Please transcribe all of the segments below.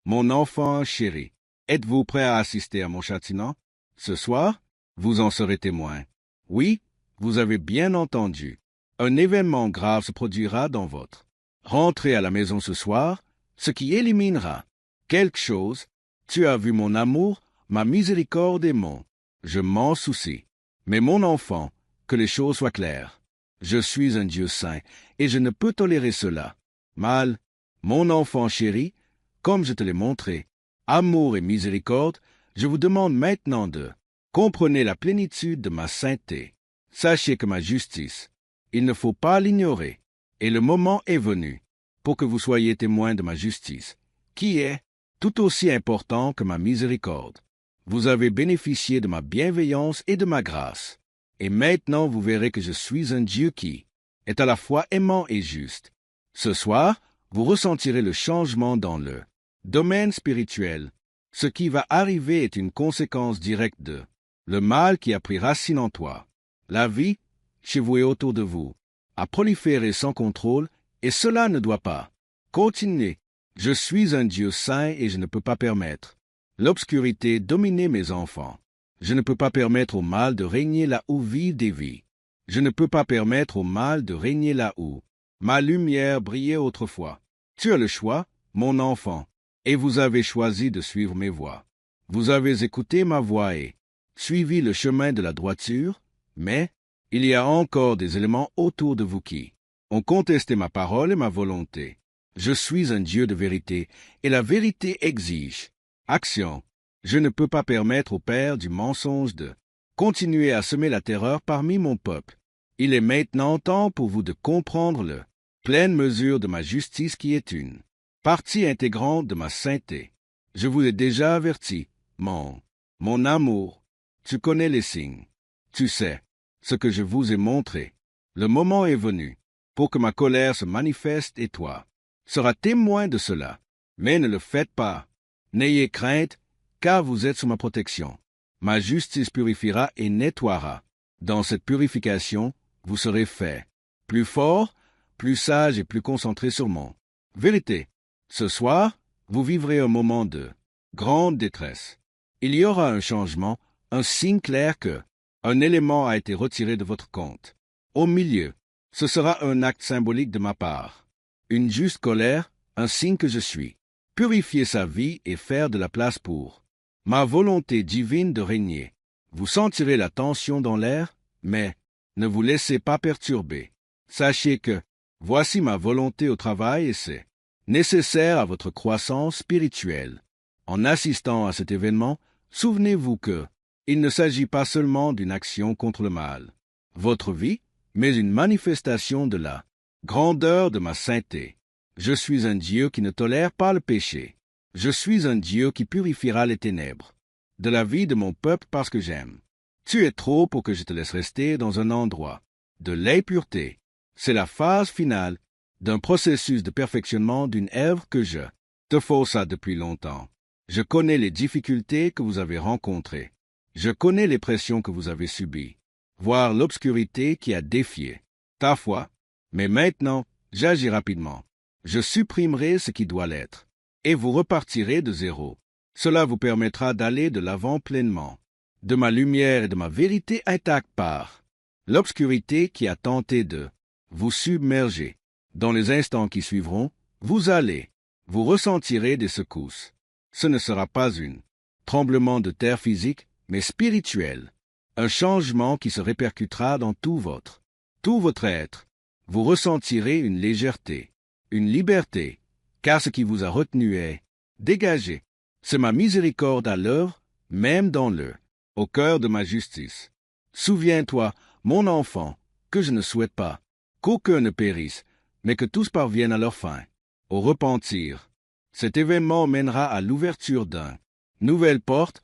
Mon enfant chéri, êtes-vous prêt à assister à mon châtiment? Ce soir, vous en serez témoin. Oui, vous avez bien entendu. Un événement grave se produira dans votre. Rentrez à la maison ce soir, ce qui éliminera quelque chose. Tu as vu mon amour, ma miséricorde et mon. Je m'en soucie. Mais mon enfant, que les choses soient claires. Je suis un Dieu saint, et je ne peux tolérer cela. Mal, mon enfant chéri, comme je te l'ai montré, amour et miséricorde, je vous demande maintenant de comprenez la plénitude de ma sainteté. Sachez que ma justice, il ne faut pas l'ignorer, et le moment est venu pour que vous soyez témoins de ma justice, qui est tout aussi important que ma miséricorde. Vous avez bénéficié de ma bienveillance et de ma grâce, et maintenant vous verrez que je suis un Dieu qui est à la fois aimant et juste. Ce soir, vous ressentirez le changement dans le domaine spirituel. Ce qui va arriver est une conséquence directe de le mal qui a pris racine en toi. La vie, chez vous et autour de vous, a proliféré sans contrôle, et cela ne doit pas continuer. Je suis un Dieu saint et je ne peux pas permettre l'obscurité dominer mes enfants. Je ne peux pas permettre au mal de régner là où vivent des vies. Je ne peux pas permettre au mal de régner là où ma lumière brillait autrefois. Tu as le choix, mon enfant, et vous avez choisi de suivre mes voies. Vous avez écouté ma voix et suivi le chemin de la droiture, mais il y a encore des éléments autour de vous qui ont contesté ma parole et ma volonté. Je suis un Dieu de vérité, et la vérité exige action. Je ne peux pas permettre au Père du mensonge de continuer à semer la terreur parmi mon peuple. Il est maintenant temps pour vous de comprendre le pleine mesure de ma justice qui est une partie intégrante de ma sainteté. Je vous ai déjà averti, mon amour. Tu connais les signes. Tu sais ce que je vous ai montré. Le moment est venu pour que ma colère se manifeste et toi seras témoin de cela. Mais ne le faites pas. N'ayez crainte, car vous êtes sous ma protection. Ma justice purifiera et nettoiera. Dans cette purification, vous serez fait plus fort, plus sage et plus concentré sur mon vérité. Ce soir, vous vivrez un moment de grande détresse. Il y aura un changement, un signe clair que un élément a été retiré de votre compte. Au milieu, ce sera un acte symbolique de ma part. Une juste colère, un signe que je suis. Purifier sa vie et faire de la place pour ma volonté divine de régner. Vous sentirez la tension dans l'air, mais ne vous laissez pas perturber. Sachez que voici ma volonté au travail et c'est nécessaire à votre croissance spirituelle. En assistant à cet événement, souvenez-vous que il ne s'agit pas seulement d'une action contre le mal, votre vie, mais une manifestation de la grandeur de ma sainteté. Je suis un Dieu qui ne tolère pas le péché. Je suis un Dieu qui purifiera les ténèbres de la vie de mon peuple parce que j'aime. Tu es trop pour que je te laisse rester dans un endroit de l'impureté. C'est la phase finale d'un processus de perfectionnement d'une œuvre que je te força depuis longtemps. Je connais les difficultés que vous avez rencontrées. Je connais les pressions que vous avez subies, voire l'obscurité qui a défié ta foi. Mais maintenant, j'agis rapidement. Je supprimerai ce qui doit l'être, et vous repartirez de zéro. Cela vous permettra d'aller de l'avant pleinement, de ma lumière et de ma vérité intacte par l'obscurité qui a tenté de vous submerger. Dans les instants qui suivront, vous ressentirez des secousses. Ce ne sera pas un tremblement de terre physique, mais spirituel. Un changement qui se répercutera dans tout votre être. Vous ressentirez une légèreté, une liberté, car ce qui vous a retenu est dégagé. C'est ma miséricorde à l'œuvre, même au cœur de ma justice. Souviens-toi, mon enfant, que je ne souhaite pas qu'aucun ne périsse, mais que tous parviennent à leur fin, au repentir. Cet événement mènera à l'ouverture d'une nouvelle porte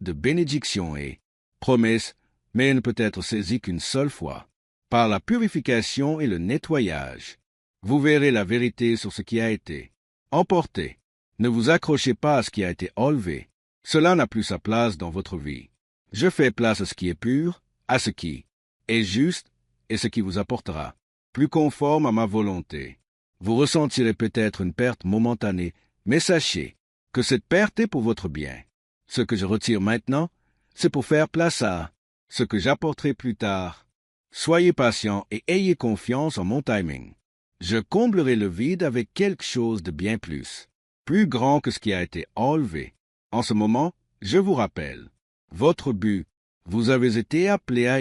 de bénédiction et promesse, mais ne peut être saisie qu'une seule fois, par la purification et le nettoyage. Vous verrez la vérité sur ce qui a été emporté. Ne vous accrochez pas à ce qui a été enlevé. Cela n'a plus sa place dans votre vie. Je fais place à ce qui est pur, à ce qui est juste et ce qui vous apportera plus conforme à ma volonté. Vous ressentirez peut-être une perte momentanée, mais sachez que cette perte est pour votre bien. Ce que je retire maintenant, c'est pour faire place à ce que j'apporterai plus tard. Soyez patient et ayez confiance en mon timing. Je comblerai le vide avec quelque chose de bien plus grand que ce qui a été enlevé. En ce moment, je vous rappelle, votre but, vous avez été appelé à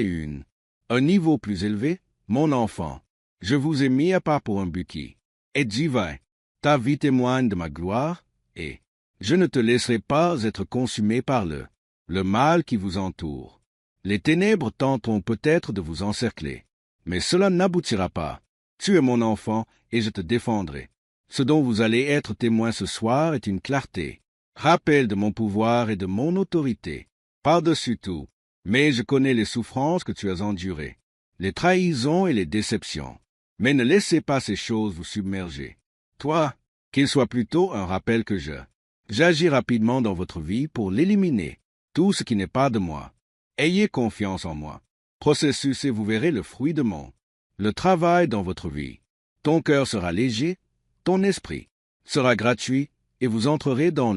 un niveau plus élevé, mon enfant. Je vous ai mis à part pour un but qui est divin. Ta vie témoigne de ma gloire, et je ne te laisserai pas être consumé par le mal qui vous entoure. Les ténèbres tenteront peut-être de vous encercler, mais cela n'aboutira pas. Tu es mon enfant, et je te défendrai. Ce dont vous allez être témoin ce soir est une clarté, rappel de mon pouvoir et de mon autorité. Par-dessus tout, mais je connais les souffrances que tu as endurées, les trahisons et les déceptions. Mais ne laissez pas ces choses vous submerger. Toi, qu'il soit plutôt un rappel que j'agis rapidement dans votre vie pour l'éliminer, tout ce qui n'est pas de moi. Ayez confiance en moi. Processus et vous verrez le fruit de le travail dans votre vie. Ton cœur sera léger, ton esprit sera gratuit, et vous entrerez dans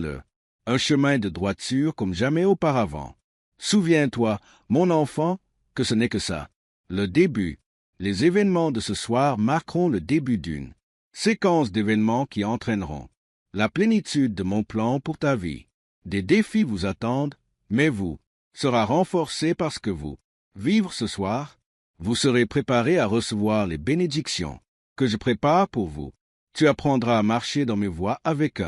un chemin de droiture comme jamais auparavant. Souviens-toi, mon enfant, que ce n'est que ça, le début. Les événements de ce soir marqueront le début d'une séquence d'événements qui entraîneront la plénitude de mon plan pour ta vie. Des défis vous attendent, mais vous sera renforcé parce que vous vivre ce soir. Vous serez préparé à recevoir les bénédictions que je prépare pour vous. Tu apprendras à marcher dans mes voies avec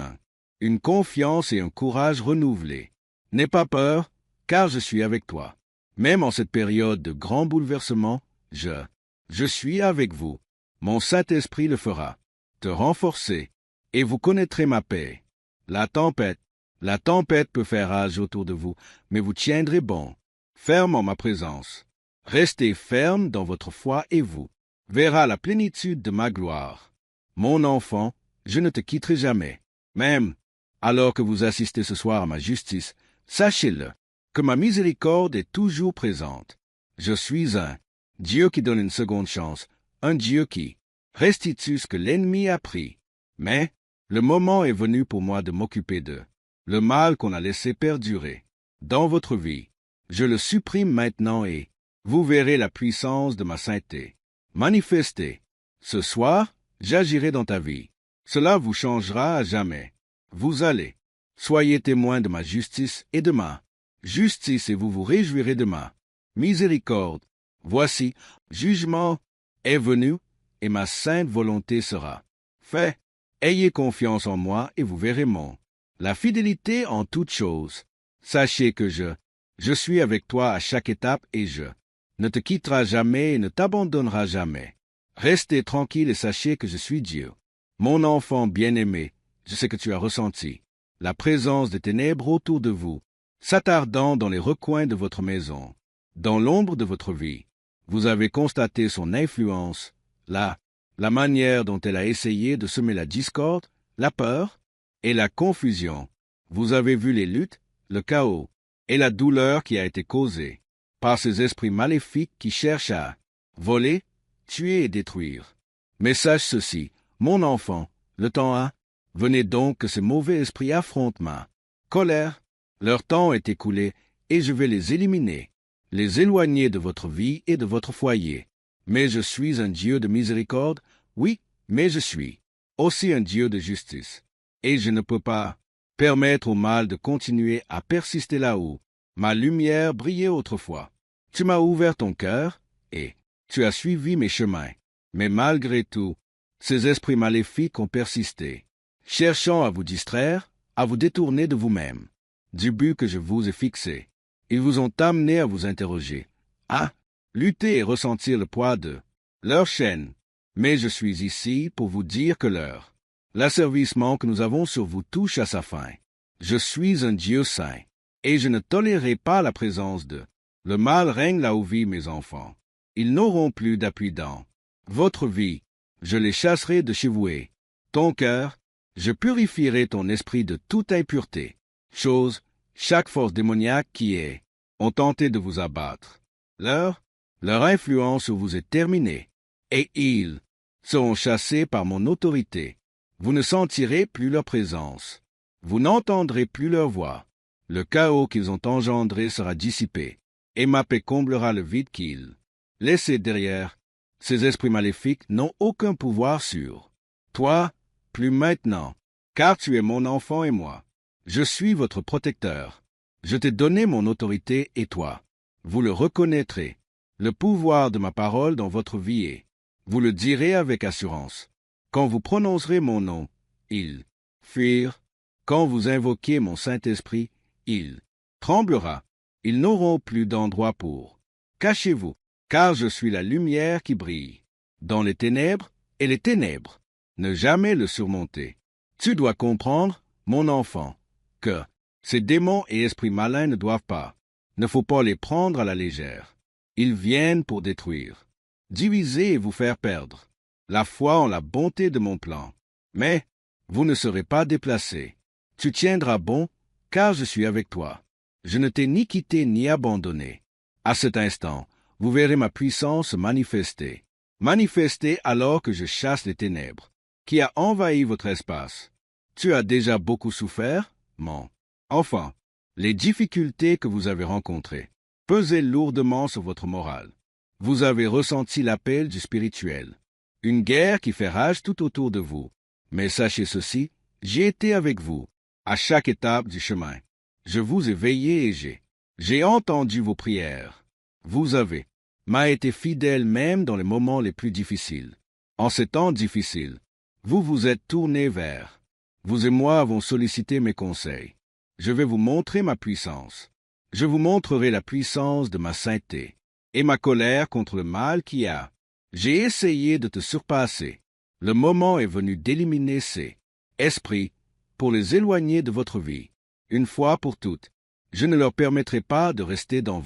une confiance et un courage renouvelés. N'aie pas peur, car je suis avec toi. Même en cette période de grand bouleversement, je suis avec vous. Mon Saint-Esprit le fera te renforcer, et vous connaîtrez ma paix. La tempête peut faire rage autour de vous, mais vous tiendrez bon, ferme en ma présence. Restez ferme dans votre foi et vous verrez la plénitude de ma gloire. Mon enfant, je ne te quitterai jamais. Même alors que vous assistez ce soir à ma justice, sachez-le, que ma miséricorde est toujours présente. Je suis un Dieu qui donne une seconde chance, un Dieu qui restitue ce que l'ennemi a pris. Mais le moment est venu pour moi de m'occuper de le mal qu'on a laissé perdurer dans votre vie. Je le supprime maintenant et vous verrez la puissance de ma sainteté manifestée. Ce soir, j'agirai dans ta vie. Cela vous changera à jamais. Vous allez. Soyez témoins de ma justice et de ma justice et vous vous réjouirez de ma miséricorde. Voici, jugement est venu et ma sainte volonté sera faite. Ayez confiance en moi et vous verrez la fidélité en toutes choses. Sachez que je suis avec toi à chaque étape et je ne te quitterai jamais et ne t'abandonnera jamais. Restez tranquille et sachez que je suis Dieu. Mon enfant bien-aimé, je sais que tu as ressenti la présence des ténèbres autour de vous, s'attardant dans les recoins de votre maison, dans l'ombre de votre vie. Vous avez constaté son influence, la manière dont elle a essayé de semer la discorde, la peur et la confusion. Vous avez vu les luttes, le chaos et la douleur qui a été causée par ces esprits maléfiques qui cherchent à voler, tuer et détruire. Mais sache ceci, mon enfant, le temps a. Venez donc que ces mauvais esprits affrontent ma colère. Leur temps est écoulé et je vais les éliminer, les éloigner de votre vie et de votre foyer. Mais je suis un Dieu de miséricorde, oui, mais je suis aussi un Dieu de justice. Et je ne peux pas permettre au mal de continuer à persister là où ma lumière brillait autrefois. Tu m'as ouvert ton cœur, et tu as suivi mes chemins. Mais malgré tout, ces esprits maléfiques ont persisté, cherchant à vous distraire, à vous détourner de vous-même, du but que je vous ai fixé. Ils vous ont amené à vous interroger, à lutter et ressentir le poids de leur chaîne. Mais je suis ici pour vous dire que l'asservissement que nous avons sur vous touche à sa fin. Je suis un Dieu saint, et je ne tolérerai pas la présence de le mal règne là où vit mes enfants. Ils n'auront plus d'appui dans votre vie. Je les chasserai de chez vous et ton cœur, je purifierai ton esprit de toute impureté. Chaque force démoniaque qui ont tenté de vous abattre. Leur influence sur vous est terminée, et ils seront chassés par mon autorité. Vous ne sentirez plus leur présence. Vous n'entendrez plus leur voix. Le chaos qu'ils ont engendré sera dissipé, et ma paix comblera le vide qu'ils laissent derrière. Ces esprits maléfiques n'ont aucun pouvoir sur toi, plus maintenant, car tu es mon enfant et moi. Je suis votre protecteur. Je t'ai donné mon autorité et toi, vous le reconnaîtrez. Le pouvoir de ma parole dans votre vie est, vous le direz avec assurance. Quand vous prononcerez mon nom, ils fuirent. Quand vous invoquez mon Saint-Esprit, il tremblera. Ils n'auront plus d'endroit pour. Cachez-vous, car je suis la lumière qui brille dans les ténèbres, et les ténèbres ne jamais le surmonter. Tu dois comprendre, mon enfant, que ces démons et esprits malins ne doivent pas. Ne faut pas les prendre à la légère. Ils viennent pour détruire, diviser et vous faire perdre la foi en la bonté de mon plan. Mais vous ne serez pas déplacés. Tu tiendras bon, car je suis avec toi. Je ne t'ai ni quitté ni abandonné. À cet instant, vous verrez ma puissance se manifester. Manifester alors que je chasse les ténèbres, qui a envahi votre espace. Tu as déjà beaucoup souffert, mon enfant. Les difficultés que vous avez rencontrées pesaient lourdement sur votre morale. Vous avez ressenti l'appel du spirituel. Une guerre qui fait rage tout autour de vous. Mais sachez ceci, j'ai été avec vous, à chaque étape du chemin. Je vous ai veillé et j'ai entendu vos prières. Vous m'a été fidèle même dans les moments les plus difficiles. En ces temps difficiles, vous vous êtes tourné vers. Vous et moi avons sollicité mes conseils. Je vais vous montrer ma puissance. Je vous montrerai la puissance de ma sainteté et ma colère contre le mal qui a. J'ai essayé de te surpasser. Le moment est venu d'éliminer ces esprits pour les éloigner de votre vie. Une fois pour toutes, je ne leur permettrai pas de rester dans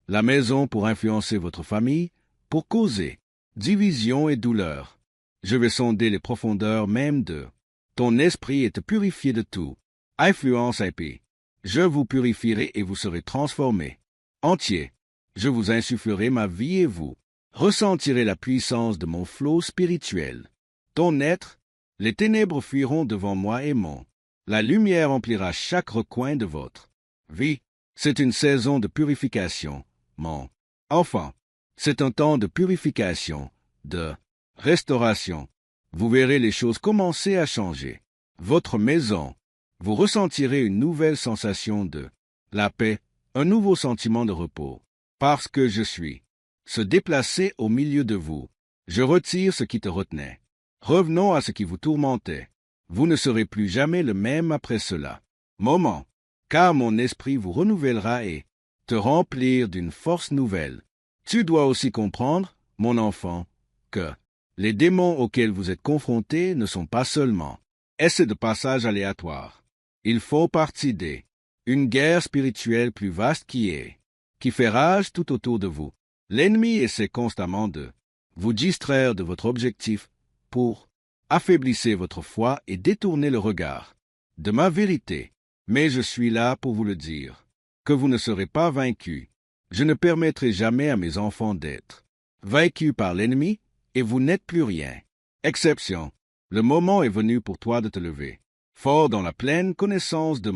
la maison pour influencer votre famille, pour causer division et douleur. Je vais sonder les profondeurs même de ton esprit et te purifier de tout. Influence IP. Je vous purifierai et vous serez transformés. Entier. Je vous insufflerai ma vie et vous ressentirez la puissance de mon flot spirituel. Ton être, les ténèbres fuiront devant moi et la lumière emplira chaque recoin de votre vie. C'est une saison de purification, mon enfant. C'est un temps de purification, de restauration. Vous verrez les choses commencer à changer. Votre maison, vous ressentirez une nouvelle sensation de la paix, un nouveau sentiment de repos. Parce que je suis se déplacer au milieu de vous. Je retire ce qui te retenait. Revenons à ce qui vous tourmentait. Vous ne serez plus jamais le même après cela. Moment, car mon esprit vous renouvellera et te remplir d'une force nouvelle. Tu dois aussi comprendre, mon enfant, que les démons auxquels vous êtes confrontés ne sont pas seulement essais de passage aléatoire. Ils font partie une guerre spirituelle plus vaste qui fait rage tout autour de vous. L'ennemi essaie constamment de vous distraire de votre objectif pour affaiblir votre foi et détourner le regard de ma vérité. Mais je suis là pour vous le dire, que vous ne serez pas vaincus. Je ne permettrai jamais à mes enfants d'être vaincus par l'ennemi, et vous n'êtes plus rien. Exception, le moment est venu pour toi de te lever, fort dans la pleine connaissance de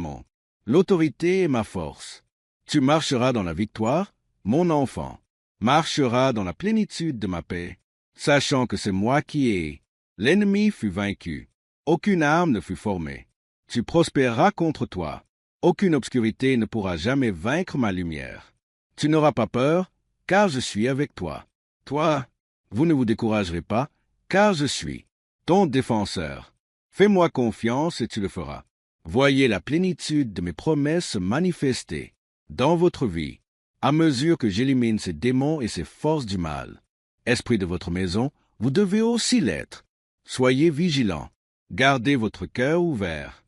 l'autorité et ma force. Tu marcheras dans la victoire, mon enfant, marcheras dans la plénitude de ma paix, sachant que c'est moi qui ai. L'ennemi fut vaincu, aucune arme ne fut formée. Tu prospéreras contre toi. Aucune obscurité ne pourra jamais vaincre ma lumière. Tu n'auras pas peur, car je suis avec toi. Toi, vous ne vous découragerez pas, car je suis ton défenseur. Fais-moi confiance et tu le feras. Voyez la plénitude de mes promesses se manifester dans votre vie, à mesure que j'élimine ces démons et ces forces du mal. Esprit de votre maison, vous devez aussi l'être. Soyez vigilants. Gardez votre cœur ouvert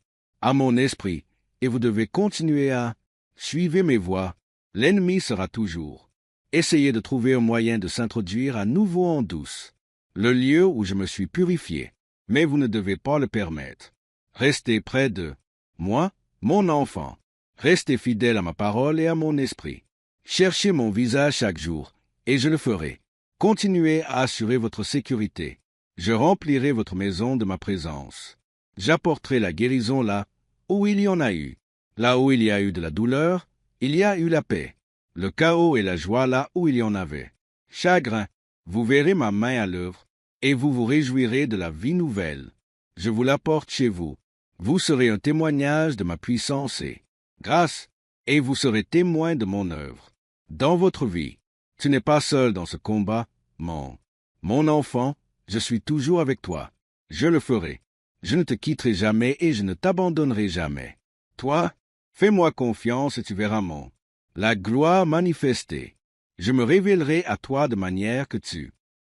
à mon esprit, et vous devez continuer à suivre mes voies. L'ennemi sera toujours. Essayez de trouver un moyen de s'introduire à nouveau en douce, le lieu où je me suis purifié, mais vous ne devez pas le permettre. Restez près de moi, mon enfant. Restez fidèle à ma parole et à mon esprit. Cherchez mon visage chaque jour, et je le ferai. Continuez à assurer votre sécurité. Je remplirai votre maison de ma présence. J'apporterai la guérison là où il y en a eu. Là où il y a eu de la douleur, il y a eu la paix. Le chaos et la joie là où il y en avait. Chagrin, vous verrez ma main à l'œuvre, et vous vous réjouirez de la vie nouvelle. Je vous l'apporte chez vous. Vous serez un témoignage de ma puissance et grâce, et vous serez témoin de mon œuvre. Dans votre vie, tu n'es pas seul dans ce combat, mon enfant, je suis toujours avec toi. Je le ferai. Je ne te quitterai jamais et je ne t'abandonnerai jamais. Toi, fais-moi confiance et tu verras la gloire manifestée. Je me révélerai à toi de manière que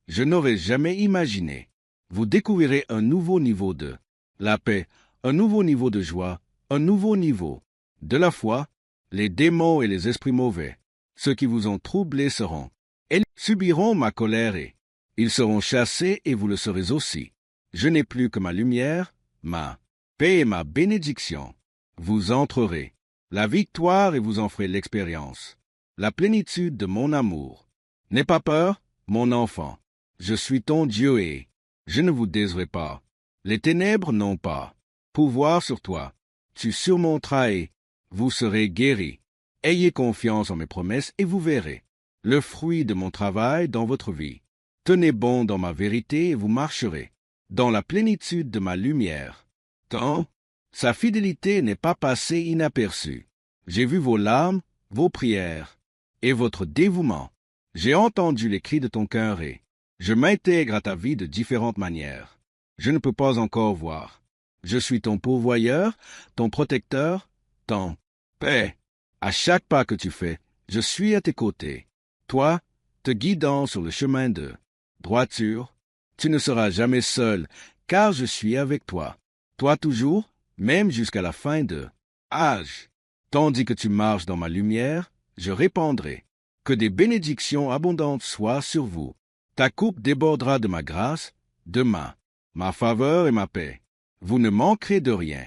je n'aurais jamais imaginé. Vous découvrirez un nouveau niveau de la paix, un nouveau niveau de joie, un nouveau niveau de la foi. Les démons et les esprits mauvais, ceux qui vous ont troublés seront. Ils subiront ma colère et ils seront chassés et vous le serez aussi. Je n'ai plus que ma lumière, ma paix et ma bénédiction. Vous entrerez la victoire et vous en ferez l'expérience. La plénitude de mon amour. N'aie pas peur, mon enfant. Je suis ton Dieu et je ne vous décerai pas. Les ténèbres n'ont pas pouvoir sur toi. Tu surmonteras et vous serez guéris. Ayez confiance en mes promesses et vous verrez le fruit de mon travail dans votre vie. Tenez bon dans ma vérité et vous marcherez dans la plénitude de ma lumière. Tant, sa fidélité n'est pas passée inaperçue. J'ai vu vos larmes, vos prières et votre dévouement. J'ai entendu les cris de ton cœur et je m'intègre à ta vie de différentes manières. Je ne peux pas encore voir. Je suis ton pourvoyeur, ton protecteur, ton paix. À chaque pas que tu fais, je suis à tes côtés. Toi, te guidant sur le chemin de droiture, tu ne seras jamais seul, car je suis avec toi. Toi toujours, même jusqu'à la fin de âge. Tandis que tu marches dans ma lumière, je répandrai. Que des bénédictions abondantes soient sur vous. Ta coupe débordera de ma grâce, de ma faveur et ma paix. Vous ne manquerez de rien.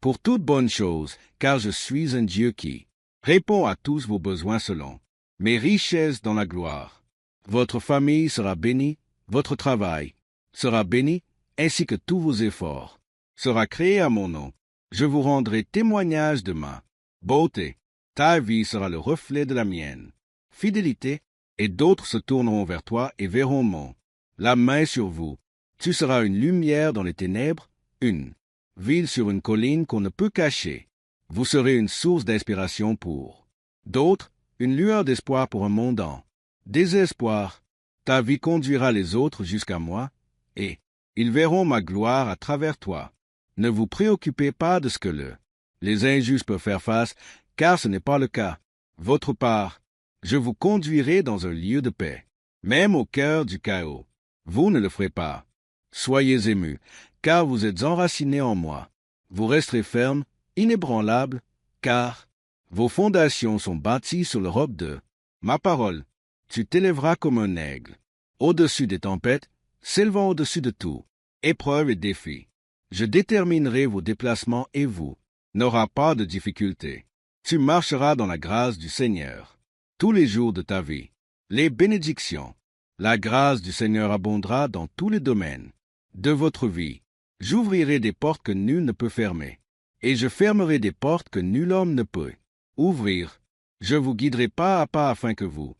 Pour toute bonne chose, car je suis un Dieu qui répond à tous vos besoins selon mes richesses dans la gloire. Votre famille sera bénie, votre travail sera béni, ainsi que tous vos efforts sera créé à mon nom. Je vous rendrai témoignage de ma beauté. Ta vie sera le reflet de la mienne. Fidélité, et d'autres se tourneront vers toi et verront la main sur vous. Tu seras une lumière dans les ténèbres, une ville sur une colline qu'on ne peut cacher. Vous serez une source d'inspiration pour d'autres, une lueur d'espoir pour un monde en désespoir. Ta vie conduira les autres jusqu'à moi, et ils verront ma gloire à travers toi. Ne vous préoccupez pas de ce que les injustes peuvent faire face, car ce n'est pas le cas. Votre part, je vous conduirai dans un lieu de paix, même au cœur du chaos. Vous ne le ferez pas. Soyez émus, car vous êtes enracinés en moi. Vous resterez fermes, inébranlables, car vos fondations sont bâties sur le roc de ma parole. Tu t'élèveras comme un aigle, au-dessus des tempêtes, s'élevant au-dessus de tout, épreuves et défis. Je déterminerai vos déplacements et vous n'aura pas de difficulté. Tu marcheras dans la grâce du Seigneur tous les jours de ta vie. Les bénédictions, la grâce du Seigneur abondera dans tous les domaines de votre vie. J'ouvrirai des portes que nul ne peut fermer, et je fermerai des portes que nul homme ne peut ouvrir. Je vous guiderai pas à pas afin que vous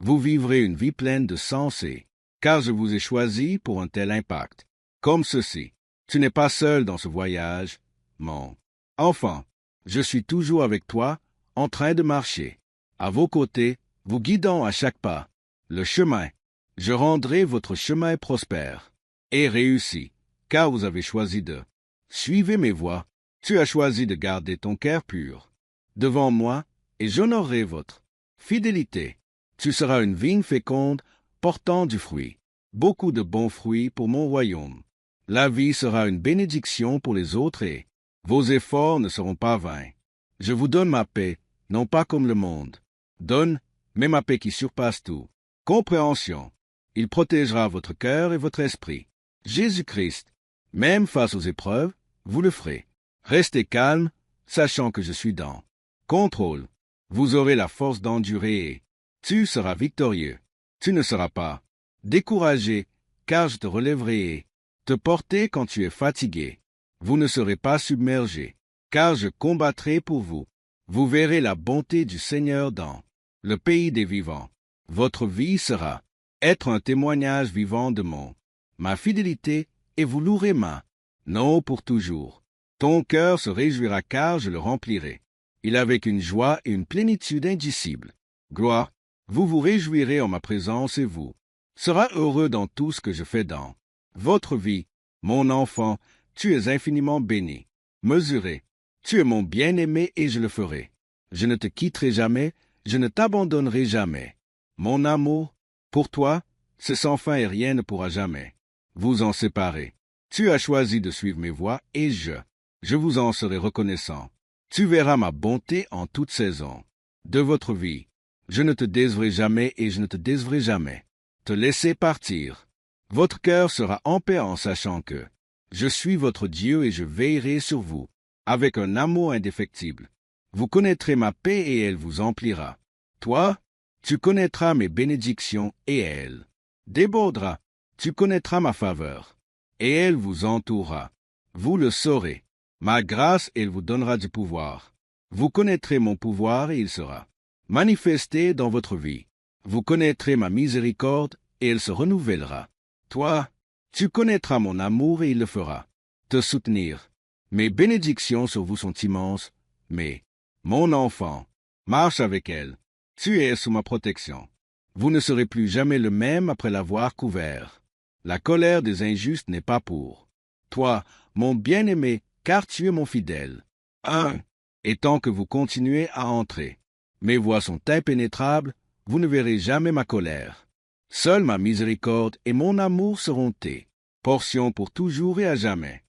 vous vivrez une vie pleine de sens et car je vous ai choisi pour un tel impact. Comme ceci, tu n'es pas seul dans ce voyage, mon enfant. Je suis toujours avec toi, en train de marcher, à vos côtés, vous guidant à chaque pas. Le chemin, je rendrai votre chemin prospère et réussi, car vous avez choisi de suivre mes voies. Tu as choisi de garder ton cœur pur devant moi, et j'honorerai votre fidélité. Tu seras une vigne féconde, portant du fruit, beaucoup de bons fruits pour mon royaume. La vie sera une bénédiction pour les autres et vos efforts ne seront pas vains. Je vous donne ma paix, non pas comme le monde donne, mais ma paix qui surpasse tout compréhension. Il protégera votre cœur et votre esprit. Jésus-Christ, même face aux épreuves, vous le ferez. Restez calme, sachant que je suis dans contrôle. Vous aurez la force d'endurer et tu seras victorieux. Tu ne seras pas découragé, car je te relèverai et te porter quand tu es fatigué. Vous ne serez pas submergés, car je combattrai pour vous. Vous verrez la bonté du Seigneur dans le pays des vivants. Votre vie sera être un témoignage vivant de ma fidélité, et vous louerez non pour toujours. Ton cœur se réjouira car je le remplirai. Il avec une joie et une plénitude indicible. Gloire, vous vous réjouirez en ma présence et vous sera heureux dans tout ce que je fais dans votre vie. Mon enfant, tu es infiniment béni. Mesuré, tu es mon bien-aimé et je le ferai. Je ne te quitterai jamais, je ne t'abandonnerai jamais. Mon amour, pour toi, c'est sans fin et rien ne pourra jamais vous en séparer. Tu as choisi de suivre mes voies et je vous en serai reconnaissant. Tu verras ma bonté en toute saison de votre vie. Je ne te décevrai jamais et je ne te décevrai jamais. Te laisser partir. Votre cœur sera en paix en sachant que je suis votre Dieu et je veillerai sur vous avec un amour indéfectible. Vous connaîtrez ma paix et elle vous emplira. Toi, tu connaîtras mes bénédictions et elle débordera. Tu connaîtras ma faveur et elle vous entourera. Vous le saurez. Ma grâce, elle vous donnera du pouvoir. Vous connaîtrez mon pouvoir et il sera manifesté dans votre vie. Vous connaîtrez ma miséricorde et elle se renouvellera. Toi, tu connaîtras mon amour et il le fera te soutenir. Mes bénédictions sur vous sont immenses, mais, mon enfant, marche avec elle. Tu es sous ma protection. Vous ne serez plus jamais le même après l'avoir couvert. La colère des injustes n'est pas pour toi, mon bien-aimé, car tu es mon fidèle. Et tant que vous continuez à entrer, mes voies sont impénétrables, vous ne verrez jamais ma colère. Seule ma miséricorde et mon amour seront tes portions pour toujours et à jamais.